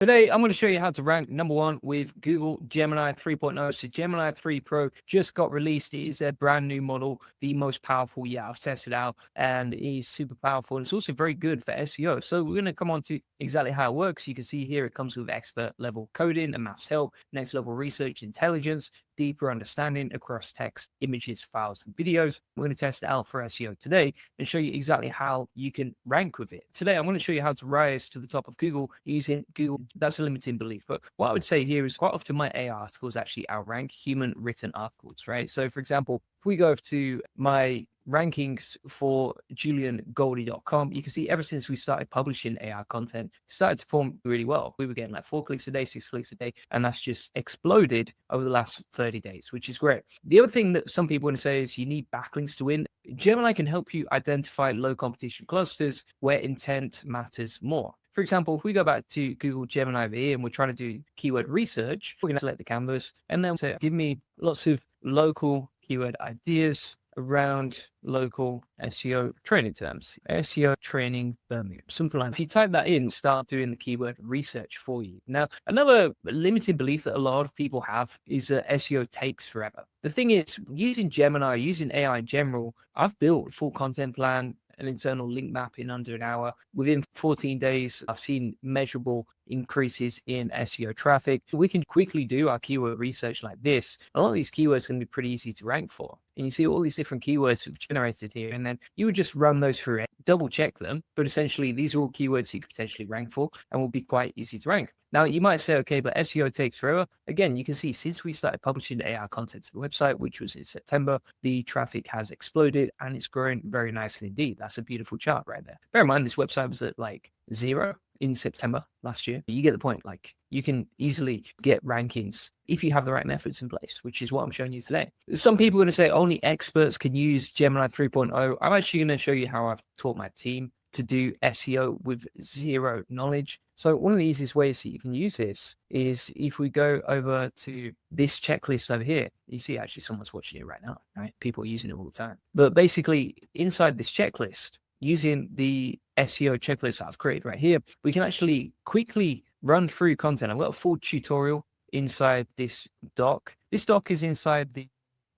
Today, I'm going to show you how to rank #1 with Google Gemini 3.0. So Gemini 3 Pro just got released. It is a brand new model, the most powerful yet. I've tested out and it is super powerful. And it's also very good for SEO. So we're going to come on to exactly how it works. You can see here it comes with expert level coding and maths help, next level research intelligence, deeper understanding across text, images, files, and videos. We're going to test it out for SEO today and show you exactly how you can rank with it. Today, I'm going to show you how to rise to the top of Google using Google. That's a limiting belief. But what I would say here is quite often my AI articles actually outrank human written articles, right? So for example, if we go to my rankings for juliangoldie.com, you can see ever since we started publishing AI content, it started to perform really well. We were getting like 4 clicks a day, 6 clicks a day, and that's just exploded over the last 30 days, which is great. The other thing that some people want to say is you need backlinks to win. Gemini can help you identify low competition clusters where intent matters more. For example, if we go back to Google Gemini over here and we're trying to do keyword research, we're going to select the canvas and then say, give me lots of local keyword ideas around local SEO training terms. SEO training Birmingham, something like that. If you type that in, start doing the keyword research for you. Now, another limited belief that a lot of people have is that SEO takes forever. The thing is, using Gemini, using AI in general, I've built a full content plan, an internal link map in under an hour. Within 14 days, I've seen measurable increases in SEO traffic. We can quickly do our keyword research like this. A lot of these keywords can be pretty easy to rank for. And you see all these different keywords we've generated here, and then you would just run those through it, double check them. But essentially, these are all keywords you could potentially rank for and will be quite easy to rank. Now, you might say, okay, but SEO takes forever. Again, you can see since we started publishing AI content to the website, which was in September, the traffic has exploded and it's growing very nicely indeed. That's a beautiful chart right there. Bear in mind, this website was at like 0 in September last year. You get the point. Like, you can easily get rankings if you have the right methods in place, which is what I'm showing you today. Some people are going to say only experts can use Gemini 3.0. I'm actually going to show you how I've taught my team to do SEO with zero knowledge. So one of the easiest ways that you can use this is if we go over to this checklist over here. You see actually someone's watching it right now, right? People are using it all the time. But basically inside this checklist, using the SEO checklist that I've created right here, we can actually quickly run through content. I've got a full tutorial inside this doc. This doc is inside the,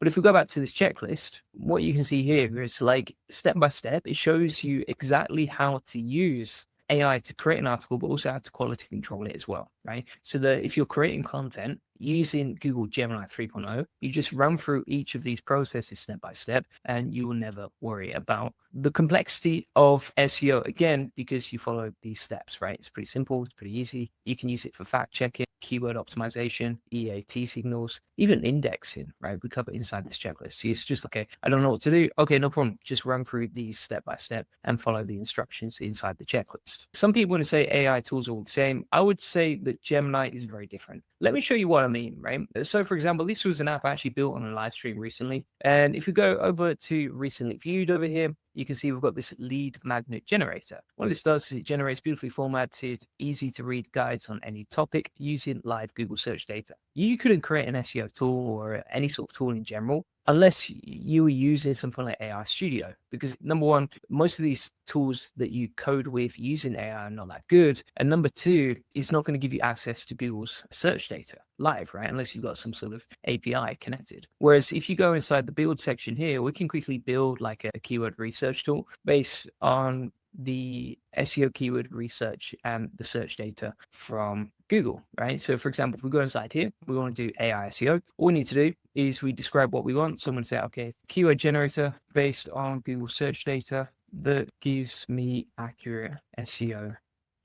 but if we go back to this checklist, what you can see here is like step by step, it shows you exactly how to use AI to create an article, but also how to quality control it as well, right? So that if you're creating content using Google Gemini 3.0, you just run through each of these processes step by step, and you will never worry about the complexity of SEO again, because you follow these steps, right? It's pretty simple. It's pretty easy. You can use it for fact checking, keyword optimization, EAT signals, even indexing, right? We cover inside this checklist. So it's just, okay, I don't know what to do. Okay, no problem. Just run through these step by step and follow the instructions inside the checklist. Some people want to say AI tools are all the same. I would say that Gemini is very different. Let me show you what I mean, right? So for example, this was an app I actually built on a live stream recently. And if you go over to recently viewed over here, you can see we've got this lead magnet generator. What this does is it generates beautifully formatted, easy to read guides on any topic using live Google search data. You couldn't create an SEO tool or any sort of tool in general unless you were using something like AI Studio, because number one, most of these tools that you code with using AI are not that good. And number two, it's not going to give you access to Google's search data live, right? Unless you've got some sort of API connected. Whereas if you go inside the build section here, we can quickly build like a keyword research tool based on the SEO keyword research and the search data from Google, right? So for example, if we go inside here, we want to do AI SEO. All we need to do is we describe what we want. So I'm going to say, okay, keyword generator based on Google search data that gives me accurate SEO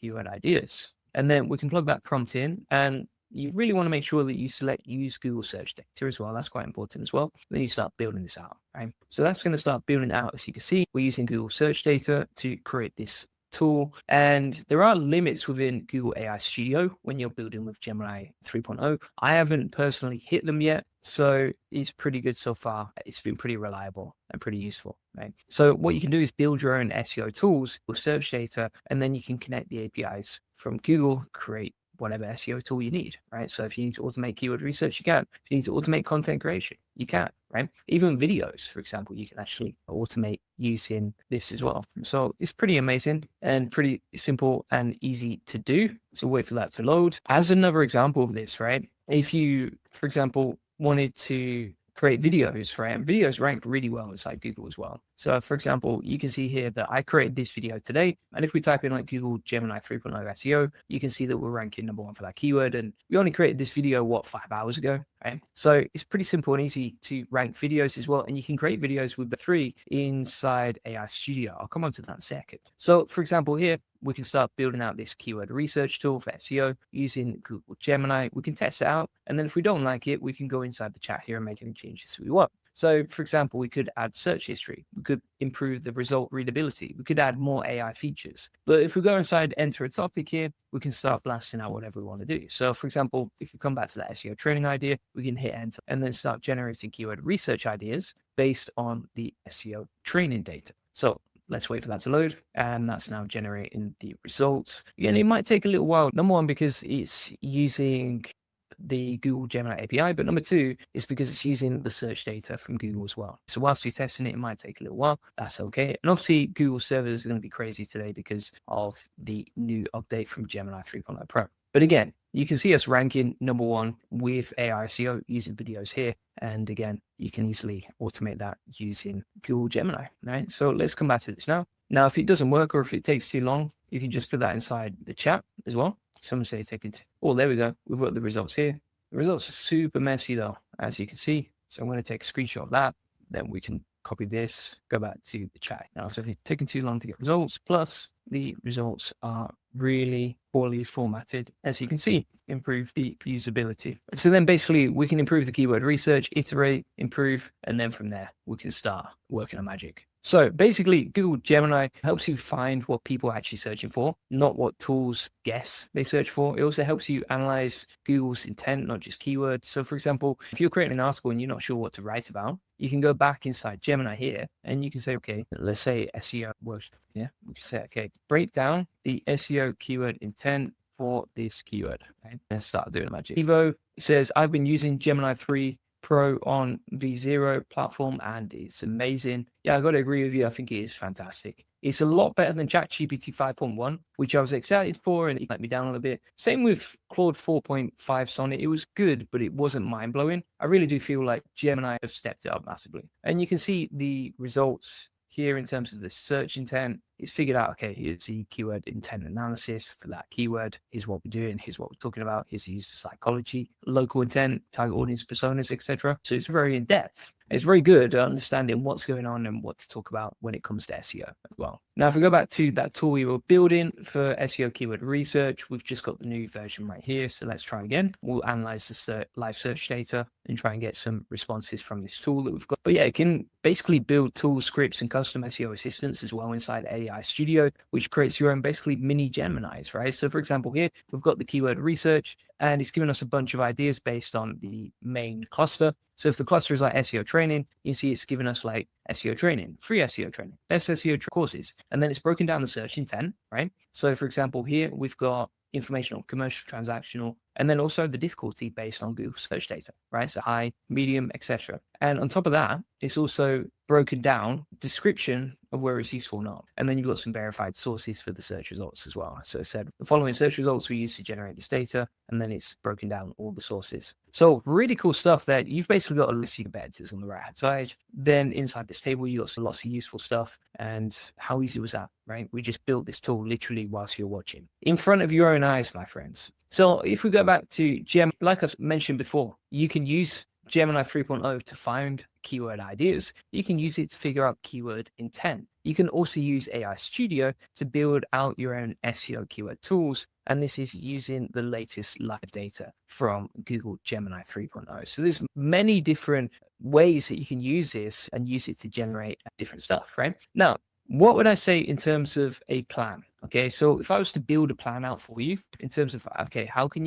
keyword ideas. And then we can plug that prompt in, and you really want to make sure that you select use Google search data as well. That's quite important as well. Then you start building this out, right? So that's going to start building out. As you can see, we're using Google search data to create this tool. And there are limits within Google AI Studio when you're building with Gemini 3.0. I haven't personally hit them yet, so it's pretty good so far. It's been pretty reliable and pretty useful, right? So what you can do is build your own SEO tools with search data, and then you can connect the APIs from Google, create whatever SEO tool you need, right? So if you need to automate keyword research, you can. If you need to automate content creation, you can. right? Even videos, for example, you can actually automate using this as well. So it's pretty amazing and pretty simple and easy to do. So wait for that to load. As another example of this, right? If you, for example, wanted to create videos, right? And videos rank really well inside Google as well. So for example, you can see here that I created this video today. And if we type in like Google Gemini 3.0 SEO, you can see that we're ranking #1 for that keyword. And we only created this video, 5 hours ago, right? So it's pretty simple and easy to rank videos as well. And you can create videos with the 3 inside AI Studio. I'll come on to that in a second. So for example, here, we can start building out this keyword research tool for SEO using Google Gemini. We can test it out. And then if we don't like it, we can go inside the chat here and make any changes we want. So for example, we could add search history. We could improve the result readability. We could add more AI features. But if we go inside, enter a topic here, we can start blasting out whatever we want to do. So for example, if we come back to that SEO training idea, we can hit enter and then start generating keyword research ideas based on the SEO training data. So let's wait for that to load, and that's now generating the results. Again, it might take a little while. Number one, because it's using the Google Gemini API, but number 2 is because it's using the search data from Google as well. So whilst you're testing it, it might take a little while. That's okay. And obviously, Google servers are going to be crazy today because of the new update from Gemini 3.0 Pro. But again, you can see us ranking #1 with AI SEO using videos here. And again, you can easily automate that using Google Gemini, right? So let's come back to this now. Now, if it doesn't work or if it takes too long, you can just put that inside the chat as well. Someone say taking, oh, there we go. We've got the results here. The results are super messy though, as you can see. So I'm going to take a screenshot of that. Then we can copy this, go back to the chat. Now, so if it's taking too long to get results, plus the results are really poorly formatted, as you can see, improve the usability. So then basically we can improve the keyword research, iterate, improve, and then from there we can start working on magic. So basically, Google Gemini helps you find what people are actually searching for, not what tools guess they search for. It also helps you analyze Google's intent, not just keywords. So for example, if you're creating an article and you're not sure what to write about, you can go back inside Gemini here and you can say, okay, let's say SEO works. Yeah, we can say, okay, break down the SEO keyword intent for this keyword. Okay? And start doing the magic. Evo says, I've been using Gemini 3 Pro on V0 platform and it's amazing. Yeah, I got to agree with you. I think it is fantastic. It's a lot better than ChatGPT 5.1, which I was excited for and it let me down a little bit. Same with Claude 4.5 Sonnet. It was good, but it wasn't mind-blowing. I really do feel like Gemini have stepped it up massively. And you can see the results here in terms of the search intent. It's figured out, okay, here's the keyword intent analysis for that keyword. Here's what we're doing. Here's what we're talking about. Here's the use of psychology, local intent, target audience personas, etc. So it's very in depth. It's very good at understanding what's going on and what to talk about when it comes to SEO as well. Now, if we go back to that tool we were building for SEO keyword research, we've just got the new version right here. So let's try again. We'll analyze the live search data and try and get some responses from this tool that we've got. But yeah, it can basically build tools, scripts, and custom SEO assistants as well inside AI Studio, which creates your own basically mini Geminis, right? So for example, here we've got the keyword research and it's given us a bunch of ideas based on the main cluster. So if the cluster is like SEO training, you see it's given us like SEO training, free SEO training, best SEO courses, and then it's broken down the search intent, right? So for example, here we've got informational, commercial, transactional, and then also the difficulty based on Google search data, right? So high, medium, etc. And on top of that, it's also broken down description of where it's useful or not. And then you've got some verified sources for the search results as well. So it said the following search results we use to generate this data, and then it's broken down all the sources. So really cool stuff that you've basically got a list of competitors on the right hand side. Then inside this table, you got lots of useful stuff. And how easy was that, right? We just built this tool literally whilst you're watching in front of your own eyes, my friends. So if we go back to Gem, like I've mentioned before, you can use Gemini 3.0 to find keyword ideas. You can use it to figure out keyword intent. You can also use AI Studio to build out your own SEO keyword tools. And this is using the latest live data from Google Gemini 3.0. So there's many different ways that you can use this and use it to generate different stuff, right? Now, what would I say in terms of a plan? Okay, so if I was to build a plan out for you in terms of, okay, how can you